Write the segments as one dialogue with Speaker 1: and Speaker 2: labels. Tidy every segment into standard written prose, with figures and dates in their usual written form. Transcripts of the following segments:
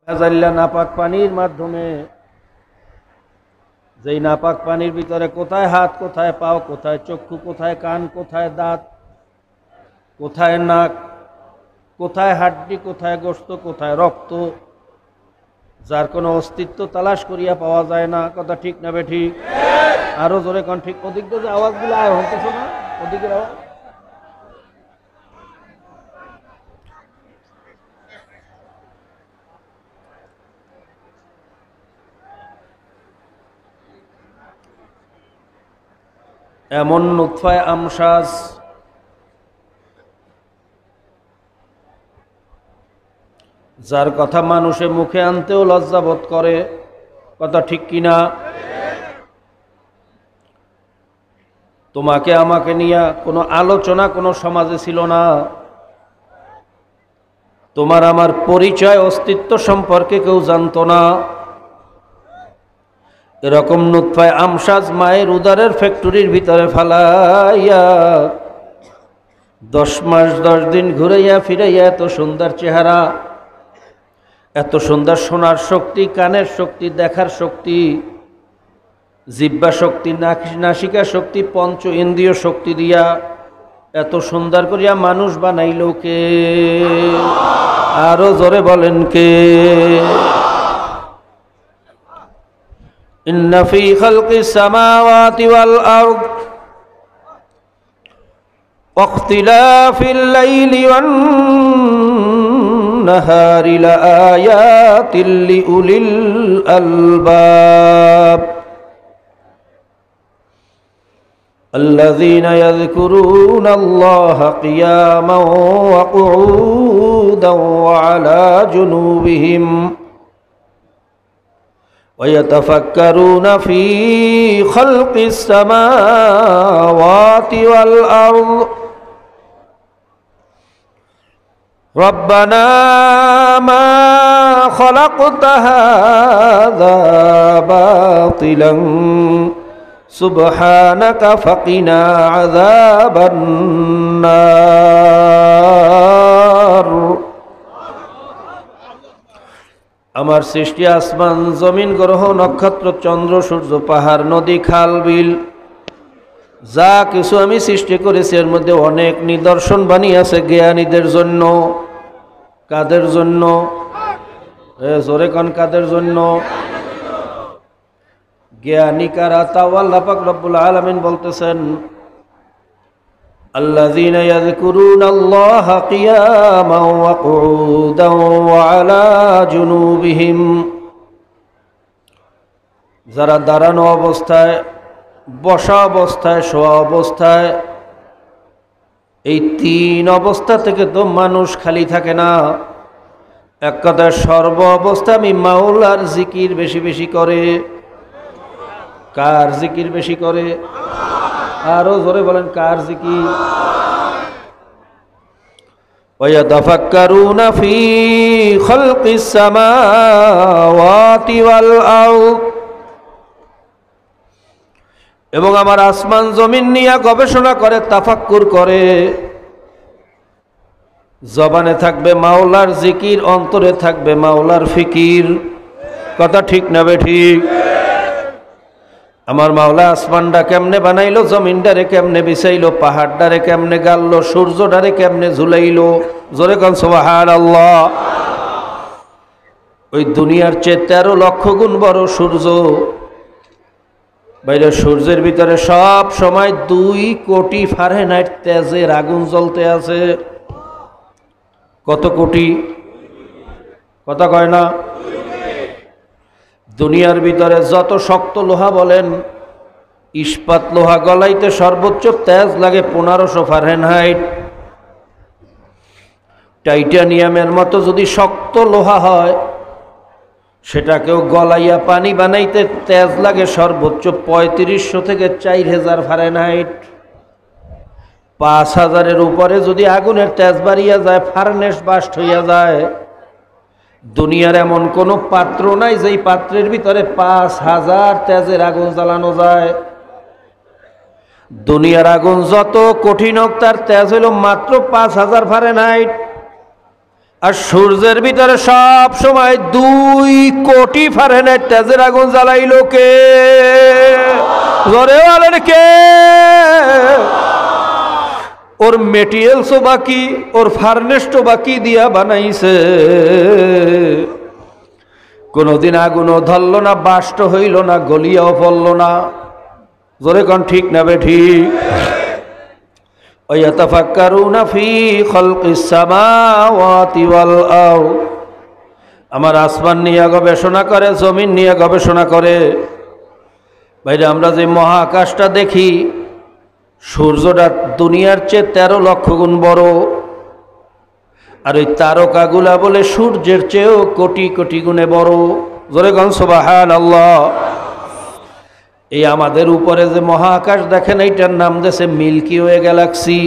Speaker 1: জাল্লা নাপাক পানির মাধ্যমে, যেই নাপাক পানির ভিতরে কোথায় হাত, কোথায় পাও, কোথায় চক্ষু, কোথায় কান, কোথায় দাঁত, কোথায় নাক, কোথায় হাড্ডি, কোথায় গোশত, কোথায় রক্ত, যার কোনো অস্তিত্ব তালাশ করিয়া পাওয়া যায় না। কথা ঠিক না বেঠিক? আরো জোরে কোন ঠিক? ওদিক দিয়ে যে আওয়াজগুলো আয় হতেছে না, ওদিকের আওয়াজ। এমন নুতফায়ে আমশাজ, যার কথা মানুষে মুখে আনতেও লজ্জাবোধ করে। কথা ঠিক কিনা? তোমাকে আমাকে নিয়ে কোনো আলোচনা কোনো সমাজে ছিল না। তোমার আমার পরিচয়, অস্তিত্ব সম্পর্কে কেউ জানতো না। এরকম নুতফায়ে আমশাজ মায়ের উদরের ফ্যাক্টরির ভিতরে ফালাইয়া 10 মাস 10 দিন ঘুরাইয়া ফিরাইয়া এত সুন্দর চেহারা, এত সুন্দর শোনার শক্তি, কানের শক্তি, দেখার শক্তি, জিহ্বা শক্তি, নাসিকা শক্তি, পঞ্চ ইন্দ্রিয় শক্তি দিয়া এত সুন্দর করিয়া মানুষ বানাইল কে? আরো জোরে বলেন কে? ইন্না ফি খালকিস সামাওয়াতি ওয়াল আরদ ওয়াখতিলাফিল লাইলি ওয়ান নাহারি লাআয়াতিল লিউলিল আলবাব الذين يذكرون الله قياما وقعودا وعلى جنوبهم ويتفكرون في خلق السماوات والأرض ربنا ما خلقت هذا باطلا سبحانك فقنا عذاب النار। আমার সৃষ্টি আসমান জমিন গ্রহ নক্ষত্র চন্দ্র সূর্য পাহাড় নদী খাল বিল যা কিছু আমি সৃষ্টি করেছি এর মধ্যে অনেক নিদর্শন বানিয়েছে জ্ঞানীদের জন্য। কাদের জন্য? জোরে কোন কাদের জন্য? জ্ঞানী কারা? তাও আল্লাহ পাক রব্বুল আলামিন বলতেছেন আল্লাযীনা ইয়াযকুরুনাল্লাহা কিয়ামান ওয়া কুউদান ওয়া আলা জুনুবিহিম, যারা দাঁড়ানো অবস্থায়, বসা অবস্থায়, শোয়া অবস্থায়, এই 3 অবস্থা থেকে তো মানুষ খালি থাকে না। এক কথায় সর্ব অবস্থা আমি মাওলার জিকির বেশি বেশি করে। কার জিকির বেশি করে? আরো জোরে বলেন কার জিকির? ওয়ায়াতাফাক্কারুনা ফি খালকিস সামাওয়াতি ওয়াল আরদ, এবং আমার আসমান জমিন নিয়ে গবেষণা করে, তাফাক্কুর করে। জবানে থাকবে মাওলার জিকির, অন্তরে থাকবে মাওলার ফিকির। কথা ঠিক না বেঠিক? আমার মাওলা আসমানটা কেমনে বানাইলো, জমিনটারে কেমনে বিছাইলো, পাহাড়টারে কেমনে গাললো, সূর্যটারে কেমনে ঝুলাইলো। জোরে কোন সুবহানাল্লাহ। ওই দুনিয়ার চেয়ে 13 লক্ষ গুণ বড় সূর্য। বাইরে সূর্যের ভিতরে সব সময় 2 কোটি ফারেনহাইট তেজের আগুন জ্বলতে আছে। কত কোটি? কথা কয় না? দুনিয়ার ভিতরে যত শক্ত লোহা বলেন, ইস্পাত লোহা গলাইতে সর্বোচ্চ তেজ লাগে 1500 ফারেনহাইট। টাইটানিয়ামের মতো যদি শক্ত লোহা হয়, সেটাকেও গলাইয়া পানি বানাইতে তেজ লাগে সর্বোচ্চ 3500 থেকে 4000 ফারেনহাইট। 5000-এর উপরে যদি আগুনের তেজ বাড়িয়া যায়, ফার্নেস বাস্ট হইয়া যায়। দুনিয়ার এমন কোন পাত্র নাই যেই পাত্রের ভিতরে 5000 তেজের আগুন জ্বালানো যায়। দুনিয়ার আগুন যত কঠিন হোক, তার তেজ হইল মাত্র 5000 ফারেনহাইট। আর সূর্যের ভিতরে সব সময় 2 কোটি ফারেনহাইট তেজের আগুন জ্বালাইল কে? জোরে বলেন কে? ওর মেটেরিয়ালসও বাকি, ওর ফার্নেসও বাকি দিয়া বানাইছে। কোনদিন আগুনও ধরল না, বাষ্ট হইল না, গলিয়াও পড়ল না। জোরে কোন ঠিক না বেঠিক? ওয়াতাফাক্কারুনা ফি খালকিস সামাওয়াতি ওয়াল আরদ, আমার আসমান নিয়ে গবেষণা করে, জমিন নিয়ে গবেষণা করে। ভাইরা আমরা যে মহাকাশটা দেখি, সূর্যটা দুনিয়ার চেয়ে 13 লক্ষ গুণ বড়, আর ওই তারকাগুলা বলে সূর্যের চেয়েও কোটি কোটি গুণে বড়। জোরে কোন সুবহানাল্লাহ। এই আমাদের উপরে যে মহাকাশ দেখেন, এইটার নাম দিয়েছে মিল্কি ওয়ে গ্যালাক্সি।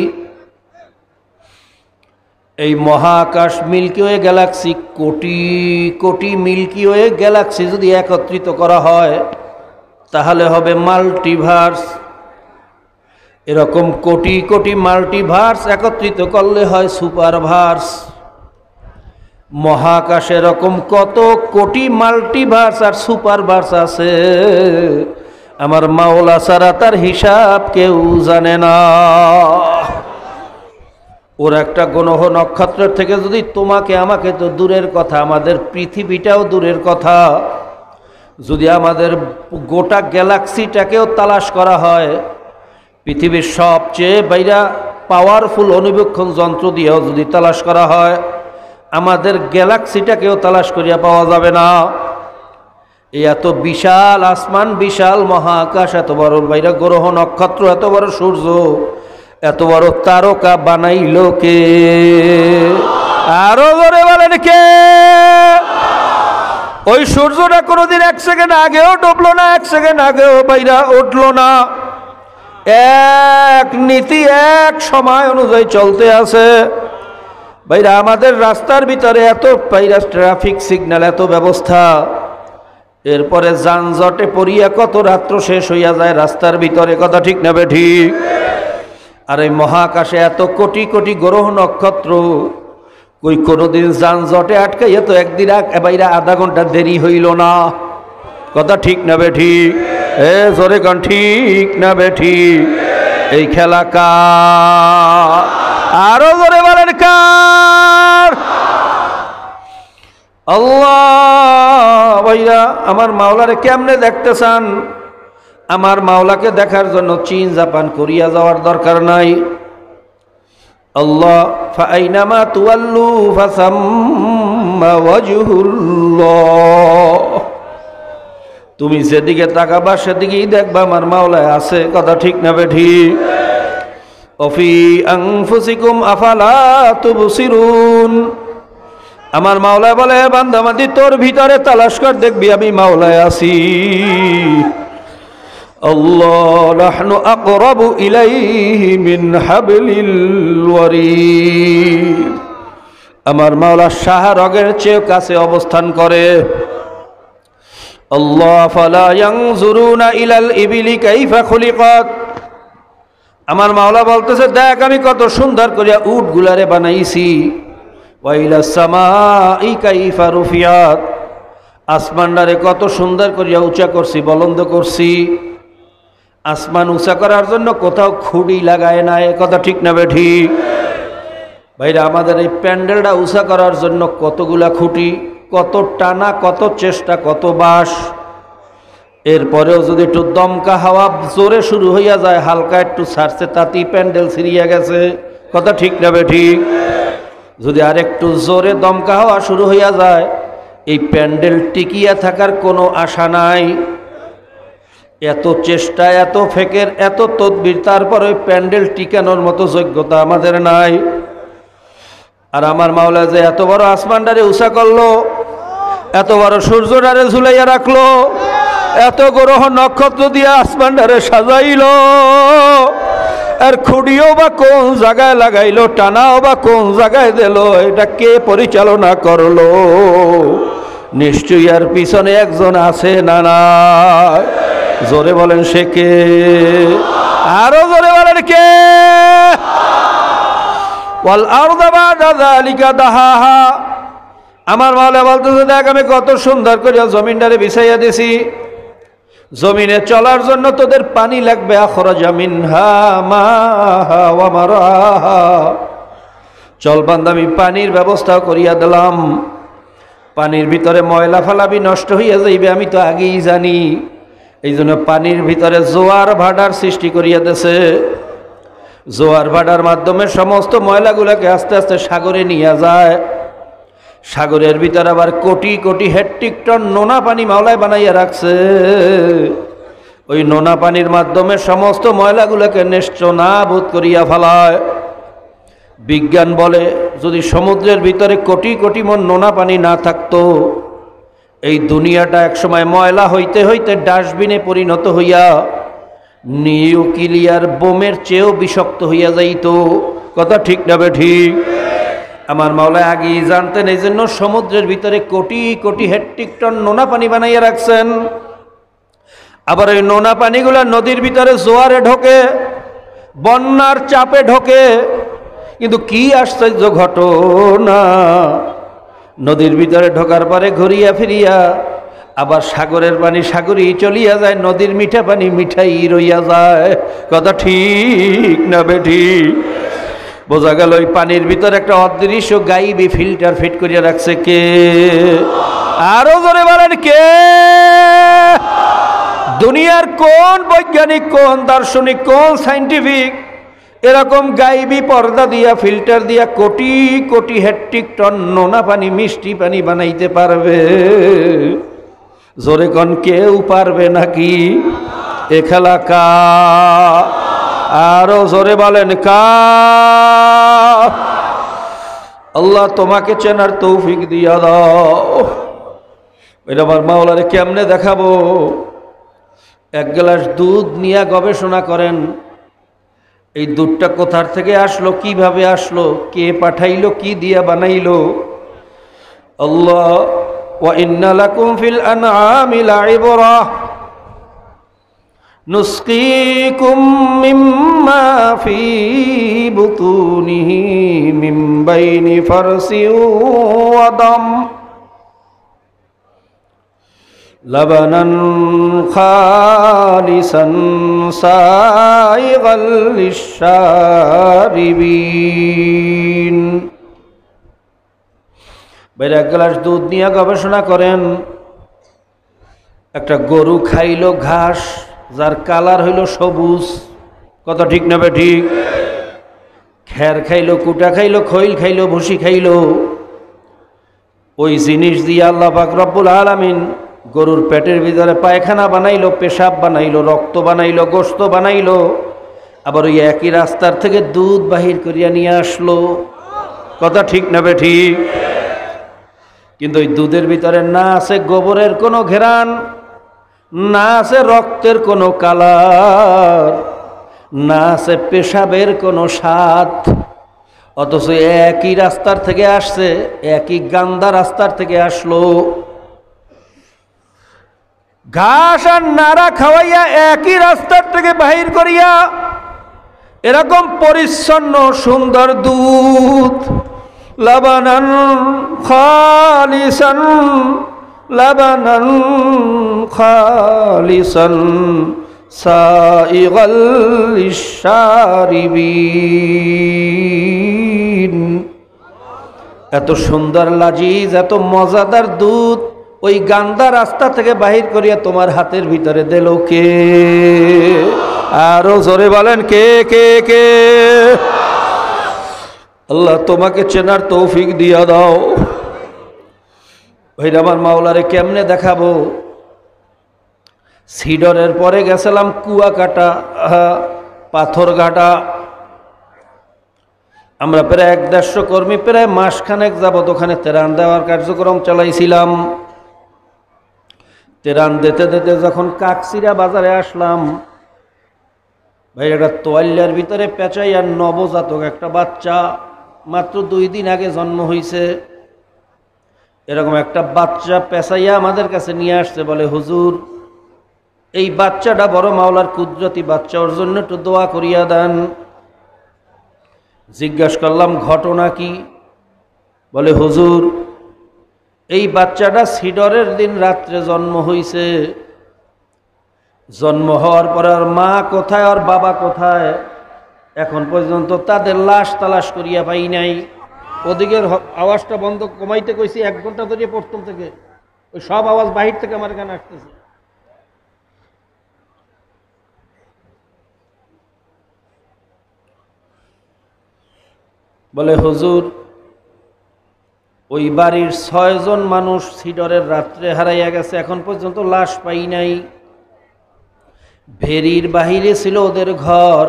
Speaker 1: এই মহাকাশ milky way Galaxy, crore crore milky way Galaxy যদি একত্রিত করা হয় তাহলে হবে মাল্টিভার্স। এরকম কোটি কোটি মাল্টিভার্স একত্রিত করলে হয় সুপারভার্স। মহাকাশে এরকম কত কোটি মাল্টিভার্স আর সুপারভার্স আছে, আমার মাওলা ছাড়া তার হিসাব কেউ জানে না। ওর একটা গ্রহ নক্ষত্রের থেকে যদি তোমাকে আমাকে, তো দূরের কথা, আমাদের পৃথিবীটাও দূরের কথা, যদি আমাদের গোটা গ্যালাক্সিটাকেও তালাশ করা হয়, পৃথিবীর সবচেয়ে বাইরা পাওয়ারফুল অনুবীক্ষণ যন্ত্র দিয়েও যদি তালাশ করা হয়, আমাদের গ্যালাক্সিটাকেও তালাশ করিয়া পাওয়া যাবে না। এই এত বিশাল আসমান, বিশাল মহাকাশ, এত বড় বাইরা গ্রহ নক্ষত্র, এত বড় সূর্য, এত বড় তারকা বানাইল কে? আরো জোরে বলেন কে? ওই সূর্যটা কোনোদিন 1 সেকেন্ড আগেও ডুবলো না, 1 সেকেন্ড আগেও বাইরা উঠলো না। এক নীতি, এক সময় অনুযায়ী চলতে আছে। বাইরা আমাদের রাস্তার ভিতরে এত বাইরা ট্রাফিক সিগন্যাল, এত ব্যবস্থা, এরপরে যানজটে পড়িয়া কত রাত্র শেষ হইয়া যায় রাস্তার ভিতরে। কথা ঠিক না বেঠিক? আর এই মহাকাশে এত কোটি কোটি গ্রহ নক্ষত্র, কই কোনোদিন যানজটে আটকাইয়া তো একদিন বাইরা আধা ঘন্টা দেরি হইল না। কথা ঠিক না বেঠিক? জোরে কোন ঠিক না বেঠিক? এই খেলা কার? আরো জোরে বলেন কার? আল্লাহ। ভাইরা আমার মাওলারে কেমনে দেখতে চান? আমার মাওলাকে দেখার জন্য চীন, জাপান, কোরিয়া যাওয়ার দরকার নাই। আল্লাহ ফাইনামা তুয়াল্লু ফাসাম্মা ওয়াজহুল্লাহ, তুমি যেদিকে তাকাবা সেদিকেই দেখবা আমার মাওলায় আছে। কথা ঠিক না বেঠিক? অফি আনফুসিকুম আফালা তুবসিরুন, আমার মাওলায় বলে বান্দাবান্দি তোর ভিতরে তালাশ কর, দেখবি আমি মাওলায় আছি। আল্লাহ নাহনু আকরাবু ইলাইহি মিন হাবলিল ওয়ারিদ, আমার মাওলা শাহরগের চেয়ে কাছে অবস্থান করে। আল্লাহ ফালা ইয়ানজুরুনা ইলাল ইবিলি কাইফা খুলিকাত, আমার মাওলা বলতেছে দেখ আমি কত সুন্দর করিয়া উট গুলারে বানাইছি। ওয়া ইলাস সামাই কাইফা রুফিয়াত, আসমানটারে কত সুন্দর করিয়া উঁচা করছি, বলন্দ করছি। আসমান উঁচা করার জন্য কোথাও খুঁড়ি লাগায় নাই। কথা ঠিক না বেঠিক? ভাইরা আমাদের এই প্যান্ডেলটা উঁচা করার জন্য কতগুলা খুঁটি, কত টানা, কত চেষ্টা, কত বাঁশ। এরপরেও যদি একটু দমকা হাওয়া জোরে শুরু হইয়া যায়, হালকা একটু ছাড়ছে, তাতেই প্যান্ডেল ছিঁড়িয়া গেছে। কথা ঠিক না বেঠিক? যদি আরেকটু জোরে দমকা হাওয়া শুরু হইয়া যায়, এই প্যান্ডেল টিকিয়া থাকার কোনো আশা নাই। এত চেষ্টা, এত ফেকের, এত তদবির, তারপর ওই প্যান্ডেল টিকানোর মতো যোগ্যতা আমাদের নাই। আর আমার মাওলা যে এত বড় আসমানটারে উঁচা করলো, এত বড় সূর্যটারে ঝুলাইয়া রাখলো, এত গ্রহ নক্ষত্র দিয়ে আসমানটারে সাজাইল, আর খুঁড়িও বা কোন জায়গায় লাগাইলো, টানাও বা কোন জায়গায় দিল, এটা কে পরিচালনা করলো? নিশ্চয়ই আর পিছনে একজন আছে না নাই? জোরে বলেন সে কে? আরো জোরে বলেন কে? ওয়াল আরদা বা'দা যালিকা দাহাহা, আমার মাওলা বলতেছে দেখ আমি কত সুন্দর করে জমিনটারে বিছাইয়া দিছি, জমিনে চলার জন্য তোদের পানি লাগবে, আখরাজা মিনহা মাহা ওয়া মারআহা, চল বান্দা আমি পানির ব্যবস্থা করিয়া দিলাম, পানির ভিতরে ময়লা ফালাবি নষ্ট হইয়া যাইবে আমি তো আগেই জানি, এই জন্য পানির ভিতরে জোয়ার ভাটার সৃষ্টি করিয়া দেছে, জোয়ার ভাটার মাধ্যমে সমস্ত ময়লাগুলোকে আস্তে আস্তে সাগরে নিয়ে যায়, সাগরের ভিতরে আবার কোটি কোটি হেক্টর টন নোনা পানি মাওলায় বানাইয়া রাখছে, ওই নোনা পানির মাধ্যমে সমস্ত ময়লাগুলোকে নেষ্টনাবুদ করিয়া ফেলায়। বিজ্ঞান বলে যদি সমুদ্রের ভিতরে কোটি কোটি মন নোনা পানি না থাকতো, এই দুনিয়াটা একসময় ময়লা হইতে হইতে ডাস্টবিনে পরিণত হইয়া নিউক্লিয়ার বোমের চেয়েও বিষাক্ত হইয়া যাইত। কথা ঠিক না ঠিক? আমার মাওলা আগেই জানতেন, এই জন্য সমুদ্রের ভিতরে কোটি কোটি হেক্টর টন নোনা পানি বানাইয়া রাখছেন। আবার ওই নোনা পানিগুলা নদীর ভিতরে জোয়ারে ঢোকে, বন্যার চাপে ঢোকে, কিন্তু কি আশ্চর্য ঘটনা, নদীর ভিতরে ঢোকার পরে ঘুরিয়া ফিরিয়া আবার সাগরের পানি সাগরেই চলিয়া যায়, নদীর মিঠা পানি মিঠাই রইয়া যায়। কথা ঠিক না বেঠিক? বোঝা গেল ওই পানির ভিতরে একটা অদৃশ্য গাইবি ফিল্টার ফিট করিয়া রাখছে কে? আরো জোরে বলেন কে? দুনিয়ার কোন বৈজ্ঞানিক, কোন দার্শনিক, কোন সাইন্টিফিক এরকম গাইবি পর্দা দিয়া ফিল্টার দিয়া কোটি কোটি হেক্টর টন নোনা পানি মিষ্টি পানি বানাইতে পারবে? জোরে কোন কেউ পারবে নাকি? এ খেলা কা? আরো জোরে বলেন কা? আল্লাহ তোমাকে চেনার তৌফিক দিয়া দাও। এটা আমার মাওলারে কেমনে দেখাবো? এক গ্লাস দুধ নিয়ে গবেষণা করেন, এই দুধটা কোথার থেকে আসলো, কিভাবে আসলো, কে পাঠাইলো, কি দিয়া বানাইলো। আল্লাহ ওয়া ইন্না লাকুম ফিল আনআমি লাইবরা নুসকিকুম মিম্মা ফি বুতুনিহি মিন বাইনি ফারসিন ওয়া দাম লাবানান খালিসান সাইগাল লিশারিবিন। বাইরে এক গ্লাস দুধ নিয়ে গবেষণা করেন, একটা গরু খাইলো ঘাস, যার কালার হইল সবুজ। কথা ঠিক না ঠিক? খের খাইলো, কুটা খাইলো, খৈল খাইলো, ভুসি খাইলো, ওই জিনিস দিয়ে আল্লাহ পাক রব্বুল আলামিন গরুর পেটের ভিতরে পায়খানা বানাইলো, পেশাব বানাইলো, রক্ত বানাইলো, গোশত বানাইলো, আবার ওই একই রাস্তার থেকে দুধ বাহির করিয়া নিয়ে আসলো। কথা ঠিক না ঠিক? কিন্তু ওই দুধের ভিতরে না আছে গোবরের কোনো ঘেরান, না আছে রক্তের কোনো কালার, না আছে পেশাবের কোনো স্বাদ, অথচ একই রাস্তার থেকে আসছে, একই গান্দা রাস্তার থেকে আসলো। ঘাস আর নাড়া খাওয়াইয়া একই রাস্তার থেকে বাহির করিয়া এরকম পরিচ্ছন্ন সুন্দর দুধ, লাবানান খালিসান, লাবানান খালিসান সাইগাল লিশারিবিন। এত সুন্দর লাজিজ, এত মজাদার দুধ ওই গান্দা রাস্তা থেকে বাহির করিয়া তোমার হাতের ভিতরে দিল কে? আরো জোরে বলেন কে কে কে? আল্লাহ তোমাকে চেনার তৌফিক দিয়া দাও। ওই আমার মাওলারে কেমনে দেখাবো? সিডরের পরে গেছিলাম কুয়াকাটা, পাথর ঘাটা। আমরা প্রায় 150 কর্মী প্রায় মাসখানেক যাবত ওখানে তেরান দেওয়ার কার্যক্রম চালাইছিলাম। তেরান দিতে দিতে যখন কাকসিরা বাজারে আসলাম, ভাই একটা তোয়াল্লার ভিতরে পেঁচাইয়া নবজাতক একটা বাচ্চা, মাত্র 2 দিন আগে জন্ম হয়েছে, এরকম একটা বাচ্চা পেঁচাইয়া আমাদের কাছে নিয়ে আসছে। বলে হুজুর এই বাচ্চাটা বড় মাওলার কুদরতি বাচ্চা, ওর জন্য একটু দোয়া করিয়া দেন। জিজ্ঞাসা করলাম ঘটনা কি? বলে হুজুর, এই বাচ্চাটা সিডরের দিন রাত্রে জন্ম হইছে। জন্ম হওয়ার পরে আর মা কোথায় আর বাবা কোথায় এখন পর্যন্ত তাদের লাশ তালাশ করিয়া পাই নাই। ওদিকের আওয়াজটা বন্ধ কমাইতে কইছি, 1 ঘন্টা ধরে প্রথম থেকে ওই সব আওয়াজ বাহির থেকে আমার এখানে আসতেছে। বলে হুজুর, ওই বাড়ির 6 জন মানুষ সিডরের রাত্রে হারাইয়া গেছে, এখন পর্যন্ত লাশ পাই নাই। ভেরির বাহিরে ছিল ওদের ঘর।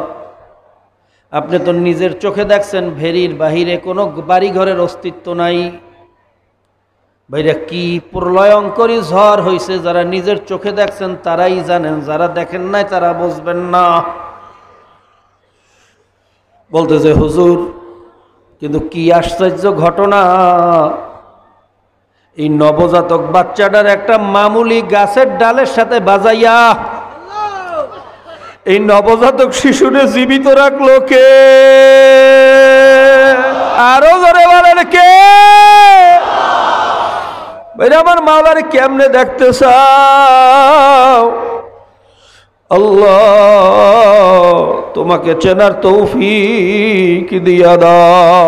Speaker 1: আপনি তো নিজের চোখে দেখছেন ভেরির বাহিরে কোনো বাড়ি ঘরের অস্তিত্ব নাই। ভাইরা কি প্রলয়ঙ্করী ঝড় হয়েছে, যারা নিজের চোখে দেখছেন তারাই জানেন, যারা দেখেন নাই তারা বুঝবেন না। বলতেছে হুজুর, কিন্তু কি আশ্চর্য ঘটনা, এই নবজাতক বাচ্চাটার একটা মামুলি গাছের ডালের সাথে বাজাইয়া এই নবজাতক শিশুরে জীবিত রাখলো কে? আরো জোরে বলেন কে? ভাইরা আমার মাওলারে কেমনে দেখতে চাও? আল্লাহ তোমাকে চেনার তৌফিক দিয়া দাও।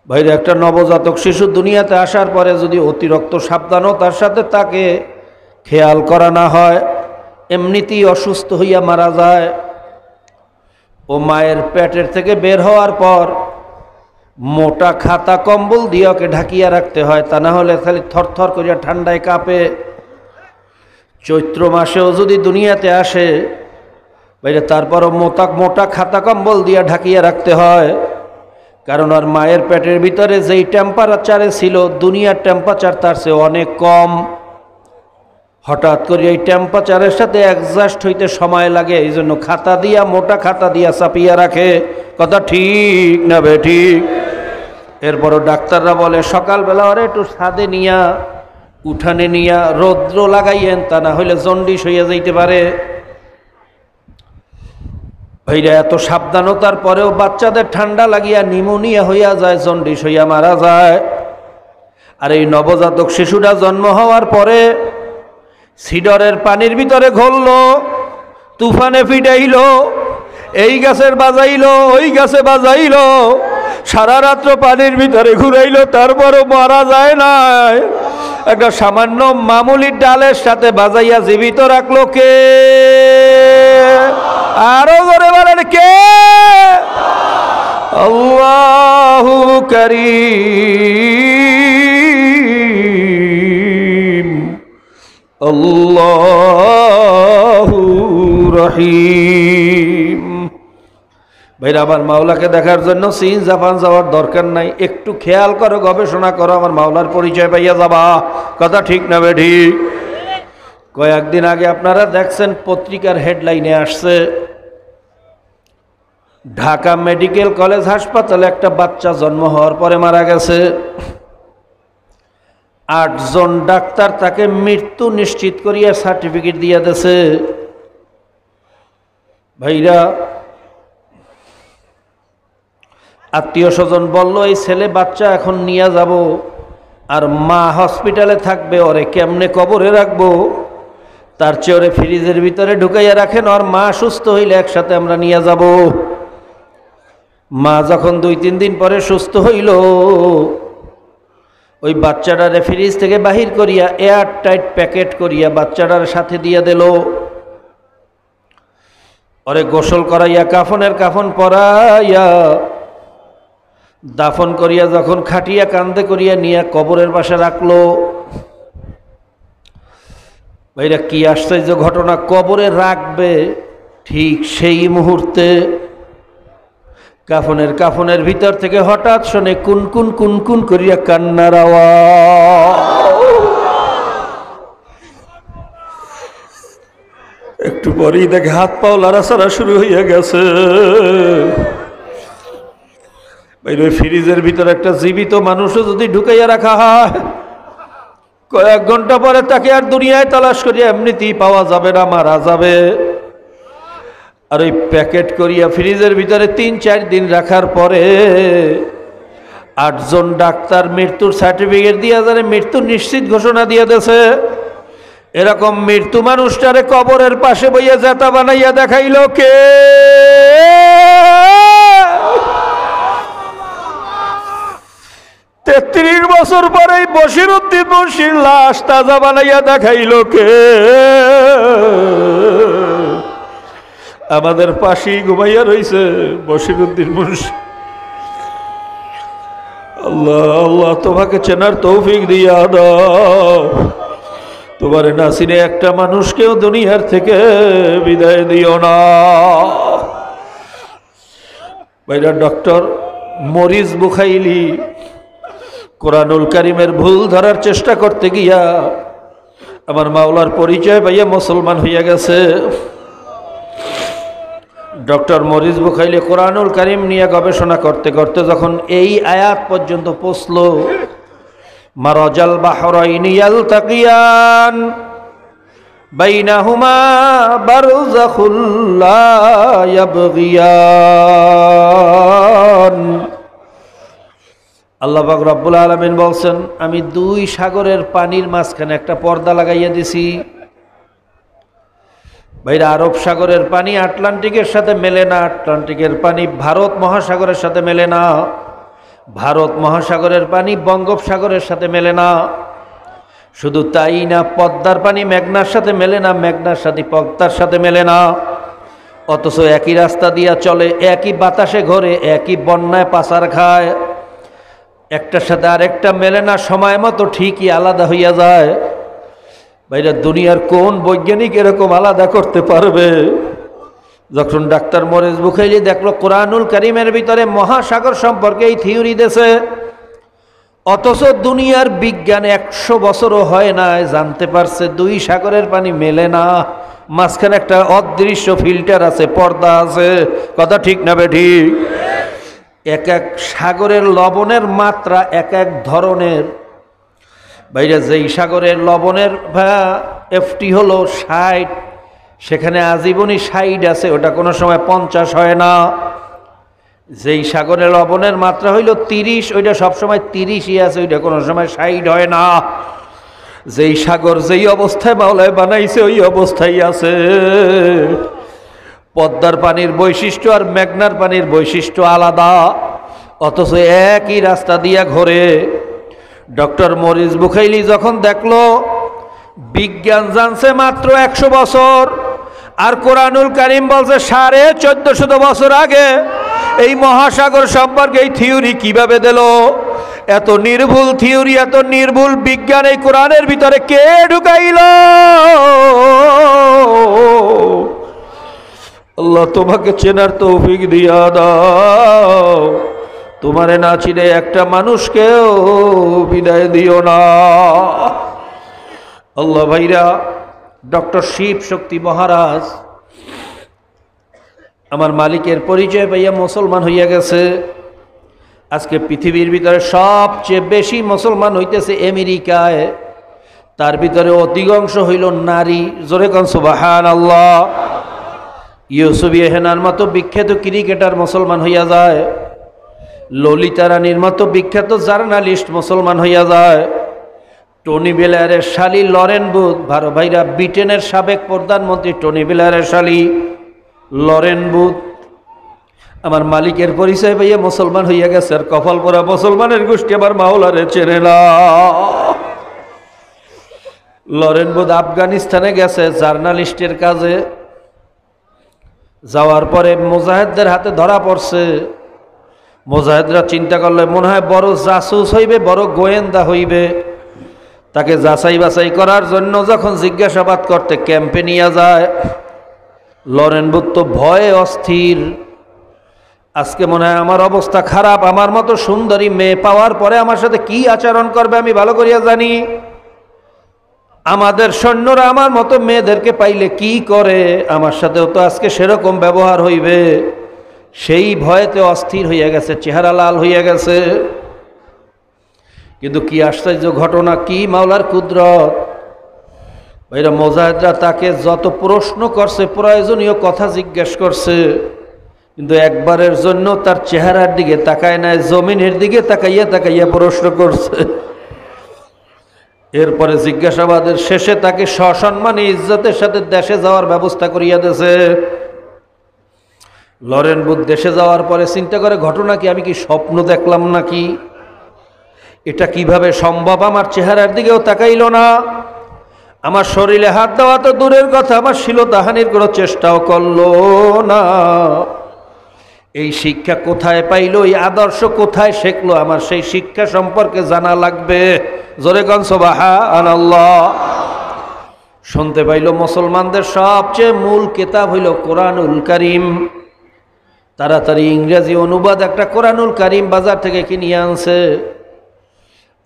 Speaker 1: ভাইরা, একটা নবজাতক শিশু দুনিয়াতে আসার পরে যদি অতিরিক্ত সাবধানতার সাথে তাকে খেয়াল করা না হয়, এমনিতেই অসুস্থ হইয়া মারা যায়। ও মায়ের পেটের থেকে বের হওয়ার পর মোটা খাতা কম্বল দিয়ে ওকে ঢাকিয়া রাখতে হয়, তা না হলে খালি থরথর করিয়া ঠান্ডায় কাঁপে। চৈত্র মাসেও যদি দুনিয়াতে আসে ভাইরা, তারপরও মোটা খাতা কম্বল দিয়ে ঢাকিয়া রাখতে হয়, কারণ আর মায়ের পেটের ভিতরে যেই টেম্পারেচারে ছিল দুনিয়ার টেম্পারেচার তার চেয়ে অনেক কম। হঠাৎ করে এই টেম্পারেচারের সাথে অ্যাডজাস্ট হইতে সময় লাগে, এই জন্য খাতা দিয়া, মোটা খাতা দিয়া চাপিয়া রাখে। কথা ঠিক না বে ঠিক? এরপরও ডাক্তাররা বলে সকালবেলা ওরে একটু ছাদে নিয়া, উঠানে নিয়া রৌদ্র লাগাইয়েন, তা না হইলে জন্ডিস হইয়া যাইতে পারে। ভাইরা, এত সাবধানতার পরেও বাচ্চাদের ঠান্ডা লাগিয়া নিউমোনিয়া হইয়া যায়, জন্ডিস হইয়া মারা যায়। আর এই নবজাতক শিশুটা জন্ম হওয়ার পরে সিডরের পানির ভিতরে ঘুরল, তুফানে ফিটাইল, এই গাছের বাজাইলো, ওই গাছে বাজাইলো, সারা রাত্র পানির ভিতরে ঘুরাইল, তারপরও মারা যায় না। একটা সামান্য মামুলি ডালের সাথে বাজাইয়া জীবিত রাখলো কে? আরো জোরে বলেন কে? আল্লাহু কারীম, আল্লাহু রহিম। ভাইরা, আমার মাওলাকে দেখার জন্য চীন জাপান যাওয়ার দরকার নাই, একটু খেয়াল করো, গবেষণা করো, আমার মাওলার পরিচয় পাইয়া যাবা। কথা ঠিক না বে ঠিক? কয়েকদিন আগে আপনারা দেখছেন পত্রিকার হেডলাইনে আসছে, ঢাকা মেডিকেল কলেজ হাসপাতালে একটা বাচ্চা জন্ম হওয়ার পরে মারা গেছে। 8 জন ডাক্তার তাকে মৃত্যু নিশ্চিত করিয়া সার্টিফিকেট দিয়া দিয়েছে। ভাইরা, আত্মীয় স্বজন বলল এই ছেলে বাচ্চা এখন নিয়ে যাব, আর মা হসপিটালে থাকবে, ওরে কেমনে কবরে রাখবো? তার চেয়ে ওরে ফ্রিজের ভিতরে ঢুকাইয়া রাখেন, ওর মা সুস্থ হইলে একসাথে আমরা নিয়ে যাব। মা যখন 2-3 দিন পরে সুস্থ হইল, ওই বাচ্চাটারে ফ্রিজ থেকে বাহির করিয়া এয়ার টাইট প্যাকেট করিয়া বাচ্চাটার সাথে দিয়ে দিল। ওরে গোসল করাইয়া কাফনের কাফন পরাইয়া দাফন করিয়া যখন খাটিয়া কান্দে করিয়া নিয়ে কবরের পাশে রাখলো। ভাইরা, কি আশ্চর্য ঘটনা, কবরে রাখবে ঠিক সেই মুহূর্তে কাফনের ভিতর থেকে হঠাৎ শোনে কুনকুন কুনকুন করিয়া কান্নার আওয়াজ। একটু পরেই দেখে হাত পাও লাড়াচাড়া শুরু হইয়া গেছে। বাইরে ফ্রিজের ভিতরে একটা জীবিত মানুষও যদি ঢুকাইয়া রাখা হয়, কয়েক ঘন্টা পরে তাকে আর দুনিয়ায় তালাশ করিয়া এমনিতেই পাওয়া যাবে না, মারা যাবে। আর ওই প্যাকেট করিয়া ফ্রিজের ভিতরে ৩-৪ দিন রাখার পরে ৮ জন ডাক্তার মৃত্যুর সার্টিফিকেট দিয়া যারে মৃত্যু নিশ্চিত ঘোষণা দিয়ে দিয়েছে। এরকম মৃত্যু মানুষটারে কবরের পাশে বইয়া জেতা বানাইয়া দেখাইল কে? ৩৩ বছর পরে বশিরউদ্দিন মুন্সির লাশ তাজা বানাইয়া দেখাইল কে? আমাদের পাশেই ঘুমাইয়া রইছে বশিরউদ্দিন মুন্সি। আল্লাহ আল্লাহ তোমাকে চেনার তৌফিক দিয়া দাও। তোমার না চিনে একটা মানুষকেও দুনিয়ার থেকে বিদায় দিও না। ভাইরা, ডক্টর মরিস বুখাইলি কোরআনুল কারিমের ভুল ধরার চেষ্টা করতে গিয়া আমার মাওলার পরিচয় পাইয়া মুসলমান হইয়া গেছে। ডক্টর মরিস বুখাইলি কোরআনুল কারিম নিয়ে গবেষণা করতে করতে যখন এই আয়াত পর্যন্ত পৌঁছল, মারাজাল বাহরাইনি ইয়ালতাকিয়ান বাইনাহুমা বারযাখুল লা ইয়াবগিয়ান। আল্লাহ পাক রব্বুল আলামিন বলছেন, আমি 2 সাগরের পানির মাঝখানে একটা পর্দা লাগাইয়া দিছি। ভাইরা, আরব সাগরের পানি আটলান্টিকের সাথে মেলে না, আটলান্টিকের পানি ভারত মহাসাগরের সাথে মেলে না, ভারত মহাসাগরের পানি বঙ্গোপসাগরের সাথে মেলে না। শুধু তাই না, পদ্মার পানি মেঘনার সাথে মেলে না, মেঘনার সাথে পদ্মার সাথে মেলে না। অথচ একই রাস্তা দিয়া চলে, একই বাতাসে ঘোরে, একই বন্যায় পাচার খায়, একটার সাথে আরেকটা মেলে না, সময় মতো ঠিকই আলাদা হইয়া যায়। ভাইরা, দুনিয়ার কোন বৈজ্ঞানিক এরকম আলাদা করতে পারবে? যখন ডাক্তার মরিস বুখাইলি দেখলো কোরআনুল কারিমের ভিতরে মহাসাগর সম্পর্কে এই থিওরি দেছে, অথচ দুনিয়ার বিজ্ঞান 100 বছরও হয় না জানতে পারছে 2 সাগরের পানি মেলে না, মাঝখানে একটা অদৃশ্য ফিল্টার আছে, পর্দা আছে। কথা ঠিক না বেঠিক? এক এক সাগরের লবণের মাত্রা এক এক ধরনের। ভাইরা, যেই সাগরের লবণের এফটি হলো 60, সেখানে আজীবনই 60 আছে, ওটা কোনো সময় 50 হয় না। যেই সাগরের লবণের মাত্রা হইল 30, ওইটা সবসময় 30ই আছে, ওইটা কোনো সময় 60 হয় না। যেই সাগর যেই অবস্থায় মাওলায় বানাইছে ওই অবস্থায় আছে। পদ্মার পানির বৈশিষ্ট্য আর মেঘনার পানির বৈশিষ্ট্য আলাদা, অথচ একই রাস্তা দিয়া ঘোরে। ডক্টর মরিস বুখাইলি যখন দেখলো বিজ্ঞান জানছে মাত্র 100 বছর, আর কোরআনুল কারিম বলছে 1450 বছর আগে, এই মহাসাগর সম্পর্কে এই থিওরি কিভাবে দিল? এত নির্ভুল থিওরি, এত নির্ভুল বিজ্ঞান এই কোরআনের ভিতরে কে ঢুকাইল? আল্লাহ তোমাকে চেনার তৌফিক দিয়া দাও। তোমারে না চিনে একটা মানুষকেও বিদায় দিও না। আল্লাহ। ভাইরা, ডক্টর শিব শক্তি মহারাজ আমার মালিকের পরিচয় পাইয়া মুসলমান হইয়া গেছে। আজকে পৃথিবীর ভিতরে সবচেয়ে বেশি মুসলমান হইতেছে আমেরিকায়, তার ভিতরে অধিকাংশ হইল নারী। জোরে কোন সুবহানাল্লাহ। ইউসুফ ইহেনার মতো বিখ্যাত ক্রিকেটার মুসলমান হইয়া যায়, ললিতা রানীর মতো বিখ্যাত জার্নালিস্ট মুসলমান হইয়া যায়, টনি ব্লেয়ারের শালী লরেন বুথ, ভাইরা ব্রিটেনের সাবেক প্রধানমন্ত্রী টনি ব্লেয়ারের শালী লরেন বুথ আমার মালিকের পরিচয় পাইয়া মুসলমান হইয়া গেছে। আর কপাল পরা মুসলমানের গোষ্ঠী আমার মাওলারে চেনে না। লরেন বুথ আফগানিস্তানে গেছে জার্নালিস্টের কাজে, যাওয়ার পরে মুজাহিদদের হাতে ধরা পড়ছে। মুজাহিদরা চিন্তা করলে মনে হয় বড় জাসুস হইবে, বড় গোয়েন্দা হইবে। তাকে যাচাই বাছাই করার জন্য যখন জিজ্ঞাসাবাদ করতে ক্যাম্পে নিয়ে যায়, লরেন বুথ তো ভয়ে অস্থির। আজকে মনে হয় আমার অবস্থা খারাপ, আমার মতো সুন্দরী মেয়ে পাওয়ার পরে আমার সাথে কি আচরণ করবে আমি ভালো করিয়া জানি। আমাদের সৈন্যরা আমার মতো মেয়েদেরকে পাইলে কি করে, আমার সাথেও তো আজকে সেরকম ব্যবহার হইবে। সেই ভয়েতে অস্থির হইয়া গেছে, চেহারা লাল হইয়া গেছে। কিন্তু কি আশ্চর্য ঘটনা, কি মাওলার কুদরত। ভাইরা মুজাহিদরা তাকে যত প্রশ্ন করছে, প্রয়োজনীয় কথা জিজ্ঞেস করছে, কিন্তু একবারের জন্য তার চেহারার দিকে তাকায় নাই, জমিনের দিকে তাকাইয়া তাকাইয়া প্রশ্ন করছে। এরপরে জিজ্ঞাসাবাদের শেষে তাকে সসম্মানে ইজ্জতের সাথে দেশে যাওয়ার ব্যবস্থা করিয়া দিয়েছে। লরেন বুথ দেশে যাওয়ার পরে চিন্তা করে, ঘটনা কি, আমি কি স্বপ্ন দেখলাম নাকি, এটা কিভাবে সম্ভব? আমার চেহারার দিকেও তাকাইল না, আমার শরীরে হাত দেওয়া তো দূরের কথা, আমার শিলতাহানির কোনো চেষ্টাও করলো না। এই শিক্ষা কোথায় পাইল, এই আদর্শ কোথায় শিখলো? আমার সেই শিক্ষা সম্পর্কে জানা লাগবে। জোরে কোন সুবহানাল্লাহ। শুনতে পাইল মুসলমানদের সবচেয়ে মূল কিতাব হইল কোরআনুল কারীম। তাড়াতাড়ি ইংরেজি অনুবাদ একটা কোরআনুল কারীম বাজার থেকে কিনে আনছে।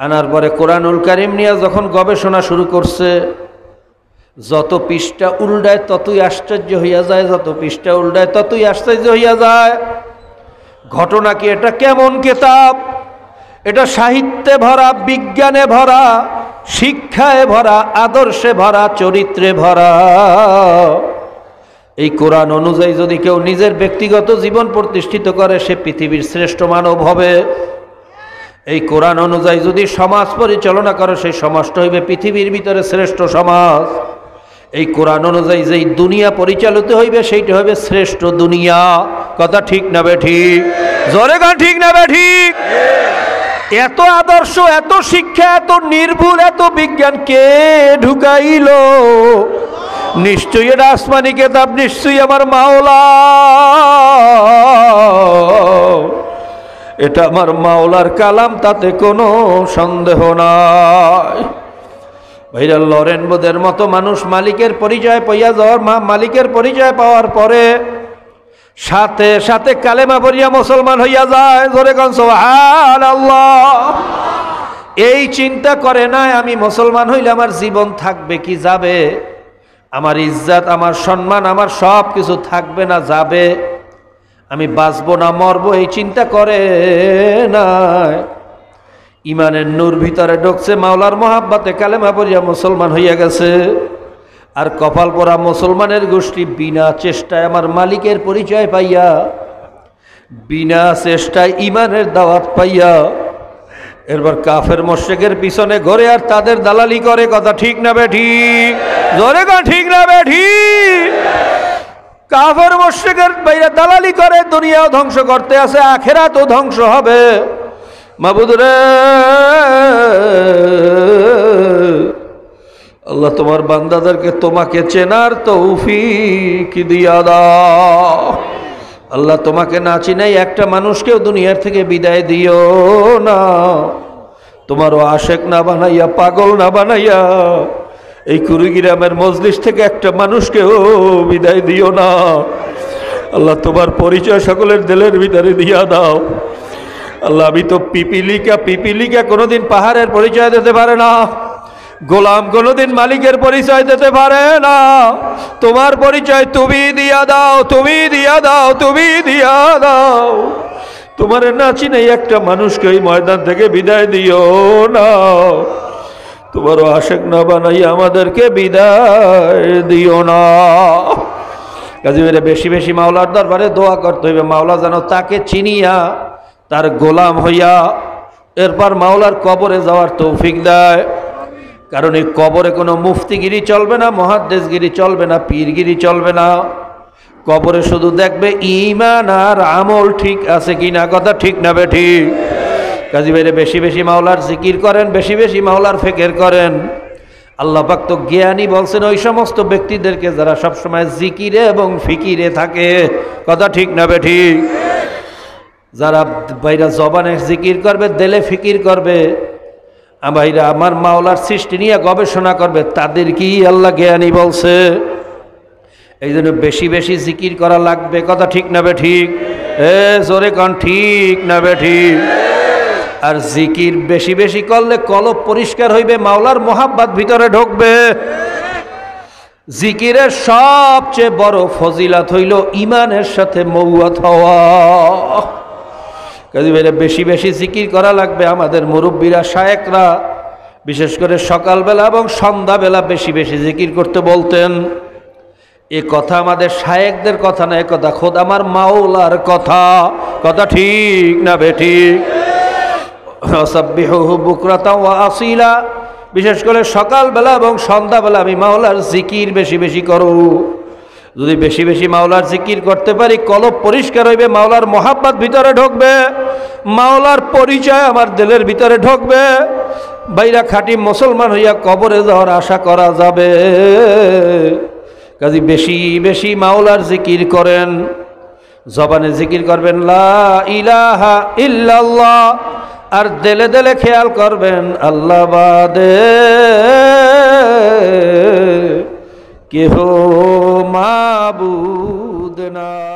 Speaker 1: আনার পরে কোরআনুল কারীম নিয়ে যখন গবেষণা শুরু করছে, যত পৃষ্ঠা উল্টায় ততই আশ্চর্য হইয়া যায়, যত পৃষ্ঠা উল্টায় ততই আশ্চর্য হইয়া যায়। ঘটনা কি, এটা কেমন কিতাব? এটা সাহিত্যে ভরা, বিজ্ঞানে ভরা, শিক্ষায় ভরা, আদর্শে ভরা, চরিত্রে ভরা। এই কোরআন অনুযায়ী যদি কেউ নিজের ব্যক্তিগত জীবন প্রতিষ্ঠিত করে, সে পৃথিবীর শ্রেষ্ঠ মানব হবে। এই কোরআন অনুযায়ী যদি সমাজ পরিচালনা করে, সেই সমাজটা হইবে পৃথিবীর ভিতরে শ্রেষ্ঠ সমাজ। এই কোরআন অনুযায়ী যেই দুনিয়া পরিচালিত হইবে, সেইটা হবে শ্রেষ্ঠ দুনিয়া। কথা ঠিক না বে ঠিক? জোরে গান ঠিক না বে ঠিক? এত আদর্শ, এত শিক্ষা, এত নির্ভুল, এত বিজ্ঞান কে ঢুকাইল? নিশ্চয়ই এটা আসমানি কিতাব, নিশ্চয়ই আমার মাওলা। এটা আমার মাওলার কালাম, তাতে কোনো সন্দেহ নাই। ভাইরা, লরেন বুথের মতো মানুষ মালিকের পরিচয় পাইয়া যাওয়ার, মালিকের পরিচয় পাওয়ার পরে সাথে সাথে কালেমা পড়িয়া মুসলমান হইয়া যায়। জোরে কোন সুবহানাল্লাহ। এই চিন্তা করে নাই আমি মুসলমান হইলে আমার জীবন থাকবে কি যাবে, আমার ইজ্জত, আমার সম্মান, আমার সব কিছু থাকবে না যাবে, আমি বাঁচবো না মরবো, এই চিন্তা করে নাই। ইমানের নূর ভিতরে ঢুকছে, মাওলার মোহাব্বতে কালেমা পড়িয়া মুসলমান হইয়া গেছে। আর কপাল পরা মুসলমানের গোষ্ঠী বিনা চেষ্টায় আমার মালিকের পরিচয় পাইয়া, বিনা চেষ্টায় ইমানের দাওয়াত পাইয়া, এরপর কাফের মুশরিকের পিছনে ঘরে আর তাদের দালালি করে। কথা ঠিক না বে ঠিক? জোরে কথা ঠিক না বে ঠিক? কাফের মুশরিকের বাইরে দালালি করে, দুনিয়াও ধ্বংস করতে আছে, আখিরাতও ধ্বংস হবে। মাবুদ রে, আল্লাহ তোমার বান্দাদেরকে তোমাকে চেনার তৌফিক দিয়া দাও। আল্লাহ তোমাকে না চিনাই একটা মানুষকেও দুনিয়ার থেকে বিদায় দিও না। তোমারও আশেক না বানাইয়া, পাগল না বানাইয়া এই কুড়িগ্রামের মজলিস থেকে একটা মানুষকেও বিদায় দিও না। আল্লাহ তোমার পরিচয় সকলের দিলের ভিতরে দিয়া দাও। আল্লাহ, আমি তো পিপিলিকা কোনোদিন পাহাড়ের পরিচয় দিতে পারে না, গোলাম কোনোদিন মালিকের পরিচয় দিতে পারে না। তোমার পরিচয় তুমি দিয়া দাও, তুমি দিয়া দাও, তুমি দিয়া দাও। তোমার না চিনে একটা মানুষকে এই ময়দান থেকে বিদায় দিও না। তোমারও আশেক না বানাইয়া আমাদেরকে বিদায় দিও না। কাজে বেশি বেশি মাওলার দরবারে দোয়া করতে হইবে, মাওলা যেন তাকে চিনিয়া, তার গোলাম হইয়া এরপর মাওলার কবরে যাওয়ার তৌফিক দেয়। কারণ এই কবরে কোনো মুফতিগিরি চলবে না, মুহাদ্দিসগিরি চলবে না, পীরগিরি চলবে না। কবরে শুধু দেখবে ঈমান আর আমল ঠিক আছে কিনা। কথা ঠিক না বে ঠিক? কাজী ভাইরে বেশি বেশি মাওলার জিকির করেন, বেশি বেশি মাওলার ফিকির করেন। আল্লাহ পাক তো জ্ঞানী বলছেন ওই সমস্ত ব্যক্তিদেরকে যারা সবসময় জিকিরে এবং ফিকিরে থাকে। কথা ঠিক না বে ঠিক? যারা ভাইরা জবানে জিকির করবে, দিলে ফিকির করবে, ভাইরা আমার মাওলার সৃষ্টি নিয়ে গবেষণা করবে, তাদের কি আল্লাহ জ্ঞানী বলছে। এই জন্য বেশি বেশি জিকির করা লাগবে। কথা ঠিক না বে ঠিক? জোরে কান ঠিক না বে ঠিক? আর জিকির বেশি বেশি করলে কলব পরিষ্কার হইবে, মাওলার মোহাব্বত ভিতরে ঢুকবে। জিকিরের সবচেয়ে বড় ফজিলত হইল ইমানের সাথে মৌয়াত হওয়া। কাজী ভাইরা বেশি বেশি জিকির করা লাগবে। আমাদের মুরব্বীরা, শায়েকরা বিশেষ করে সকালবেলা এবং সন্ধ্যাবেলা বেশি বেশি জিকির করতে বলতেন। এ কথা আমাদের শায়েখদের কথা না, এ কথা খোদ আমার মাওলার কথা। কথা ঠিক না বেঠিক? সাব্বিহুহু বুকরাতাও ওয়া আসিলা, বিশেষ করে সকালবেলা এবং সন্ধ্যাবেলা আমি মাওলার জিকির বেশি বেশি করো। যদি বেশি বেশি মাওলার জিকির করতে পারি, কলব পরিষ্কার হইবে, মাওলার মহাব্বত ভিতরে ঢুকবে, মাওলার পরিচয় আমার দিলের ভিতরে ঢুকবে, বাইরা খাঁটি মুসলমান হইয়া কবরে যাওয়ার আশা করা যাবে। কাজী বেশি বেশি মাওলার জিকির করেন, জবানে জিকির করবেন লা ইলাহা ইল্লাল্লাহ, আর দিলে দিলে খেয়াল করবেন আল্লাহ বাদে কেহ মাবুদ না।